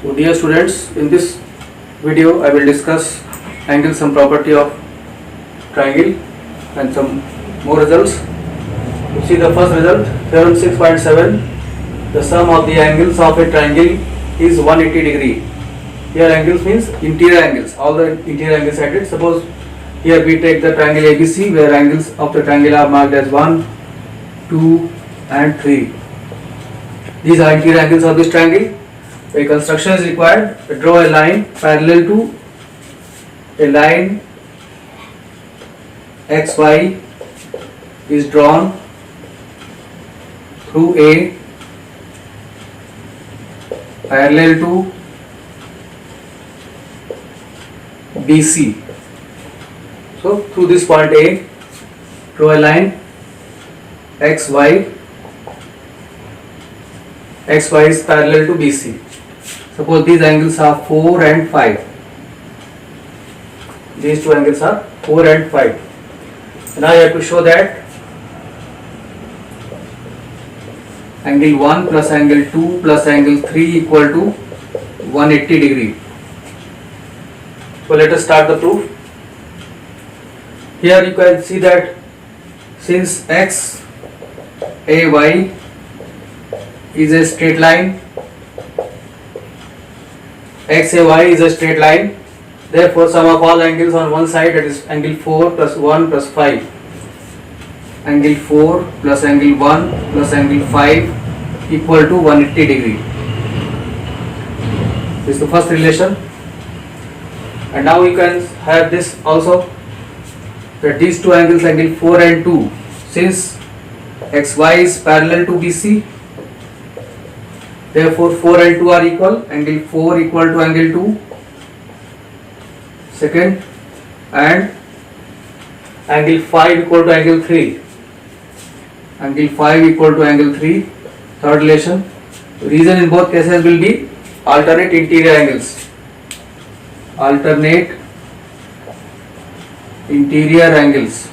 So dear students, in this video I will discuss angle sum property of triangle and some more results. You see the first result, theorem 6.7, the sum of the angles of a triangle is 180 degree. Here angles means interior angles, all the interior angles added. Suppose here we take the triangle ABC where angles of the triangle are marked as 1, 2 and 3. These are interior angles of this triangle. A construction is required. Draw a line parallel to a line XY is drawn through A parallel to BC. So through this point A, draw a line XY is parallel to BC. Suppose these angles are 4 and 5. These two angles are 4 and 5. Now you have to show that angle 1 plus angle 2 plus angle 3 equal to 180 degree. So let us start the proof. Here you can see that since XAY is a straight line, XAY is a straight line, therefore sum of all angles on one side, that is angle 4 plus 1 plus 5, angle 4 plus angle 1 plus angle 5 equal to 180 degree. This is the first relation. And now you can have this also, that these two angles, angle 4 and 2, since XY is parallel to BC, therefore 4 and 2 are equal, angle 4 equal to angle 2, second, and angle 5 equal to angle 3, angle 5 equal to angle 3, third relation. Reason in both cases will be alternate interior angles, alternate interior angles.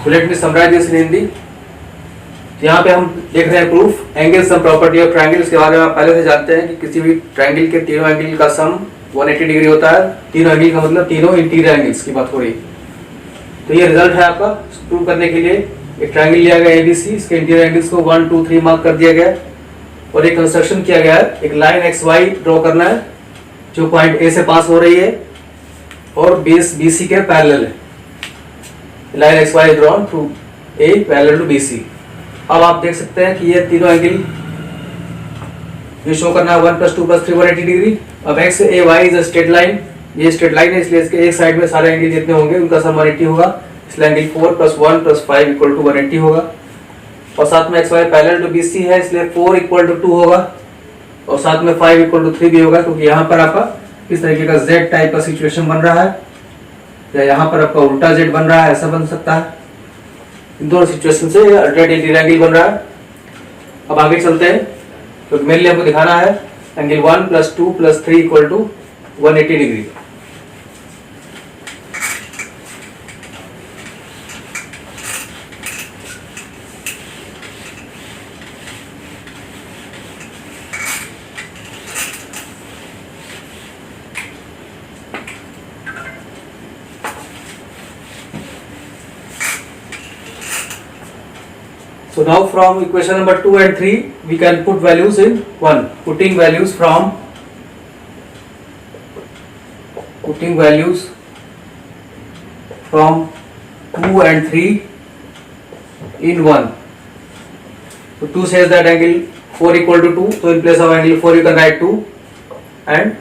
So let me summarize this in Hindi. यहाँ पे हम देख रहे हैं proof angle sum property of triangle. इसके बारे में आप पहले से जानते हैं कि किसी भी ट्रायंगल के तीनों एंगल का सम 180 डिग्री होता है। तीनों एंगल का मतलब तीनों इंटीरियर एंगल्स की बात हो रही है। तो ये रिजल्ट है आपका। प्रूव करने के लिए एक ट्रायंगल लिया गया ABC, इसके इंटीरियर एंगल्स को 1, 2, 3 मार्क कर दिया गया और एक कंस्ट्रक्शन किया गया है। एक लाइन XY ड्रॉ करना है जो पॉइंट A से पास हो रही है और बेस BC के पैरेलल है। Line XY drawn through A parallel to BC। अब आप देख सकते हैं कि ये तीनों एंगल ये शो करना है 1 + 2 + 3 180 डिग्री। अब XAY is a straight line, ये स्ट्रेट लाइन है इसलिए इसके एक साइड में सारे एंगल जितने होंगे उनका सम 180 होगा। इसलिए एंगल 4 + 1 + 5 इक्वल टू 180 होगा। और साथ में XY पैरेलल टू BC है इसलिए 4 इक्वल टू 2 होगा और साथ में 5 इक्वल टू 3 भी होगा, क्योंकि यहाँ पर आपका इस तरीके का Z टाइप का सिचुएशन बन रहा है या यहाँ पर आपका उल्टा Z बन रहा है, ऐसा बन सकता है। इन दोनों सिचुएशन से अल्टरनेट इंटीरियर एंगल बन रहा है। अब आगे चलते हैं, तो मेनली हमको दिखाना है एंगल 1 + 2 + 3 इक्वल टू 180 डिग्री। So now from equation number 2 and 3 we can put values in 1. Putting values from 2 and 3 in 1. So 2 says that angle 4 equal to 2, so in place of angle 4 you can write 2 and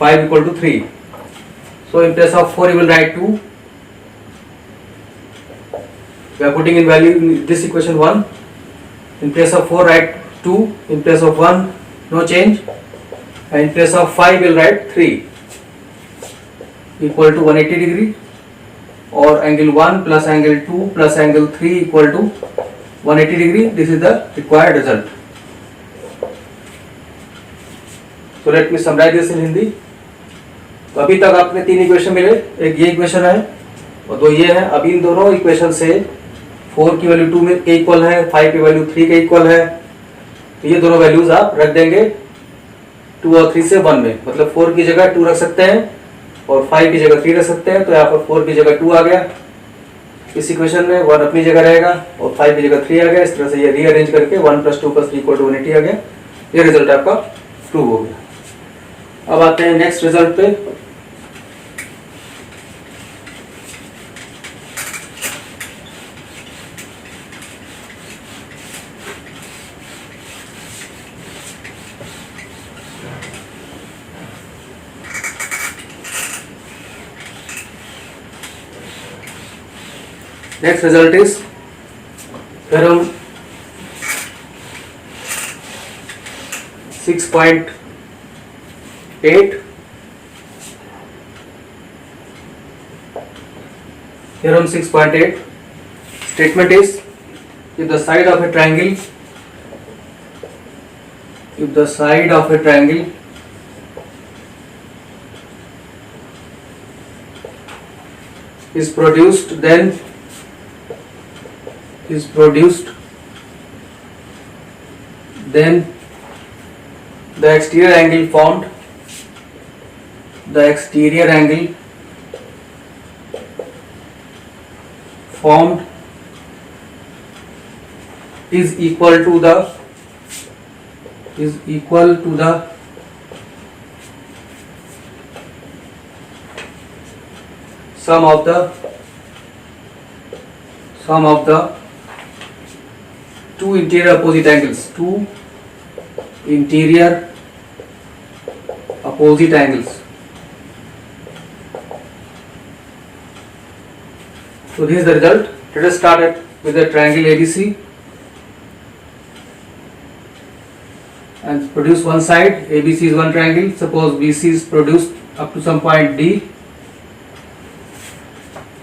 5 equal to 3. So in place of 4 you will write 2. We are putting in value in this equation 1. In place of 4 write 2, in place of 1 no change, and in place of 5 we will write 3 equal to 180 degree, or angle 1 plus angle 2 plus angle 3 equal to 180 degree. This is the required result. So let me summarize this in Hindi. तो अभी तक आपने तीन equation मिले, एक ये equation है और दो ये है। अभी इन दोनों इक्वेशन से 4 की वैल्यू 2 के इक्वल है, 5 की वैल्यू 3 के इक्वल है, तो ये दोनों वैल्यूज आप रख देंगे 2 और 3 से 1 में, मतलब 4 की जगह 2 रख सकते हैं और 5 की जगह 3 रख सकते हैं। तो यहाँ पर 4 की जगह 2 आ गया इस इक्वेशन में, 1 अपनी जगह रहेगा और 5 की जगह 3 आ गया। इस तरह से ये रीअरेंज करके 1 + 2 + 3 = 180 आ गया। ये रिजल्ट आपका प्रूव हो गया। अब आते हैं नेक्स्ट रिजल्ट पे। Next result is theorem 6.8. Theorem 6.8 statement is, if the side of a triangle is produced, then the exterior angle formed is equal to the sum of the two interior opposite angles. So this is the result. Let us start with the triangle ABC and produce one side. ABC is one triangle. Suppose BC is produced up to some point D,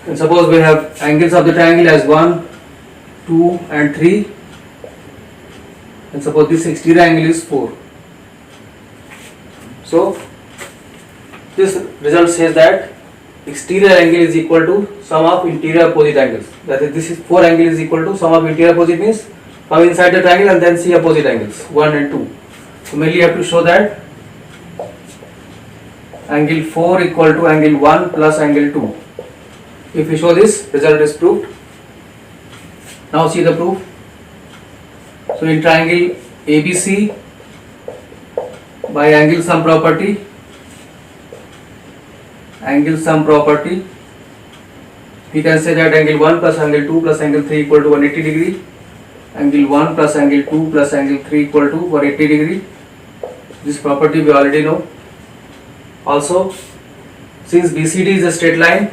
and suppose we have angles of the triangle as 1, 2 and 3, and suppose this exterior angle is 4. So this result says that exterior angle is equal to sum of interior opposite angles. That is, this is 4 angle is equal to sum of interior opposite, means come inside the triangle and then see opposite angles 1 and 2. So mainly you have to show that angle 4 equal to angle 1 plus angle 2. If you show this, result is proved. Now see the proof. So in triangle ABC, by angle sum property, we can say that angle 1 plus angle 2 plus angle 3 equal to 180 degree. Angle 1 plus angle 2 plus angle 3 equal to 180 degree. This property we already know. Also, since BCD is a straight line,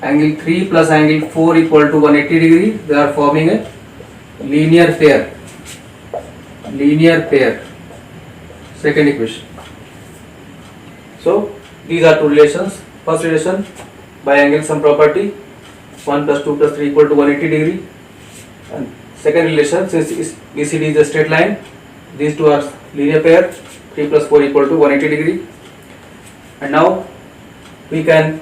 angle 3 plus angle 4 equal to 180 degree. They are forming a linear pair. Second equation. So these are two relations. First relation, by angle sum property, 1 plus 2 plus 3 equal to 180 degree. And second relation, since BCD is a straight line, these two are linear pair, 3 plus 4 equal to 180 degree. And now we can,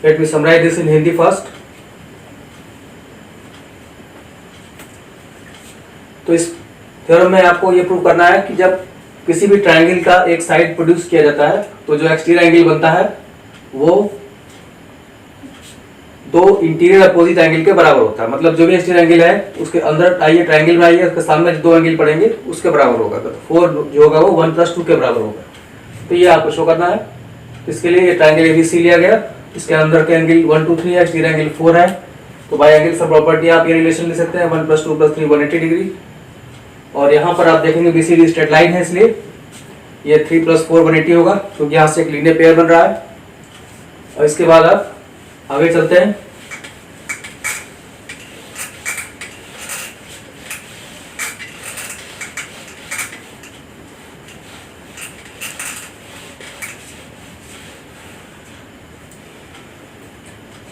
let me summarize this in Hindi first. तो इस theorem में आपको ये prove करना है कि जब किसी भी ट्रायंगल का एक साइड प्रोड्यूस किया जाता है तो जो एक्सटीरियर एंगल बनता है वो दो इंटीरियर अपोजिट एंगल के बराबर होता है। मतलब जो भी एक्सटीरियर एंगल है उसके अंदर आइए, ट्रायंगल में आइए, उसके सामने जो दो एंगल पड़ेंगे उसके बराबर होगा। तो 4 जो होगा वो 1 + 2 के बराबर होगा। तो ये आपको शो करना है। इसके लिए ये ट्रायंगल एबीसी लिया गया, इसके अंदर के एंगल 1, 2, 3 है, एक्सटीरियर एंगल 4 है। तो बाय एंगल सम प्रॉपर्टी आप ये रिलेशन ले सकते हैं 1 + 2 + 3 180 डिग्री। और यहाँ पर आप देखेंगे बीसीडी स्ट्रेट लाइन है, इसलिए ये 3 + 4 180 होगा, क्योंकि यहाँ से एक लीनियर पेयर बन रहा है। और इसके बाद आप आगे चलते हैं।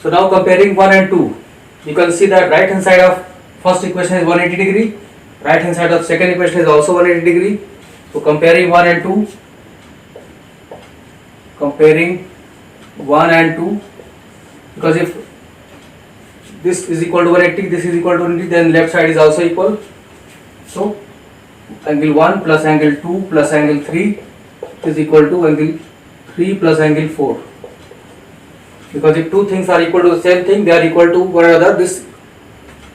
So now comparing 1 and 2, you can see that right hand side of first equation is 180 degree, right hand side of second equation is also 180 degree. So comparing 1 and 2, because if this is equal to 180, this is equal to 180, then left side is also equal. So angle 1 plus angle 2 plus angle 3 is equal to angle 3 plus angle 4. Because if two things are equal to the same thing, they are equal to one another. This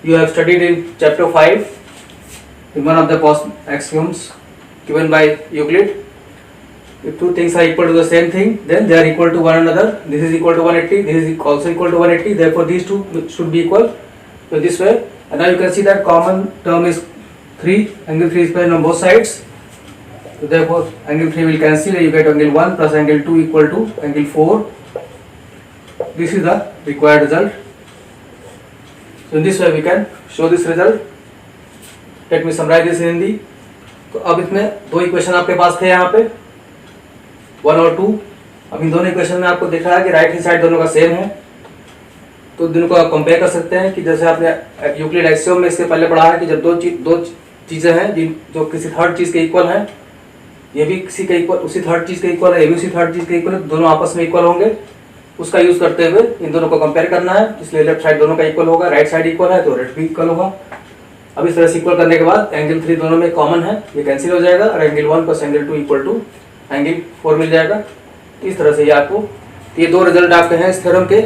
you have studied in chapter 5 in one of the axioms given by Euclid. If two things are equal to the same thing, then they are equal to one another. This is equal to 180, this is also equal to 180, therefore these two should be equal. So this way, and now you can see that common term is 3, angle 3 is present on both sides. So therefore angle 3 will cancel and you get angle 1 plus angle 2 equal to angle 4. This is the required result. So in this way we can show this result. Let me summarize this in Hindi. तो अब इसमें दो equation आपके पास थे यहाँ पे 1 और 2. अब इन दोनों इक्वेशन में आपको दिख रहा है कि राइट हैंड साइड दोनों का सेम है, तो दोनों को आप कंपेयर कर सकते हैं कि जैसे आपने यूक्लिड एक्सियोम में इसके पहले पढ़ा है कि जब दो चीज़ें हैं जो किसी थर्ड चीज़ के इक्वल हैं, ये भी किसी के इक्वल उसी थर्ड चीज़ के इक्वल है, ये भी उसी थर्ड चीज़ के इक्वल है, दोनों आपस में इक्वल होंगे. उसका यूज़ करते हुए इन दोनों को कंपेयर करना है, इसलिए लेफ्ट साइड दोनों का इक्वल होगा, राइट साइड इक्वल है तो राइट भी इक्वल होगा. अब इस तरह से इक्वल करने के बाद एंगल 3 दोनों में कॉमन है, ये कैंसिल हो जाएगा और angle 1 plus angle 2 equal to angle 4 मिल जाएगा. इस तरह से ये आपको ये दो रिजल्ट आपके हैं इस थ्योरम के,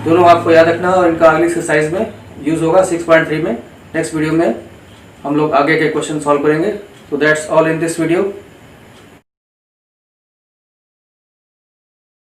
दोनों आपको याद रखना और इनका अगली एक्सरसाइज में यूज़ होगा 6.3 में. नेक्स्ट वीडियो में हम लोग आगे के क्वेश्चन सॉल्व करेंगे. So that's all in this video.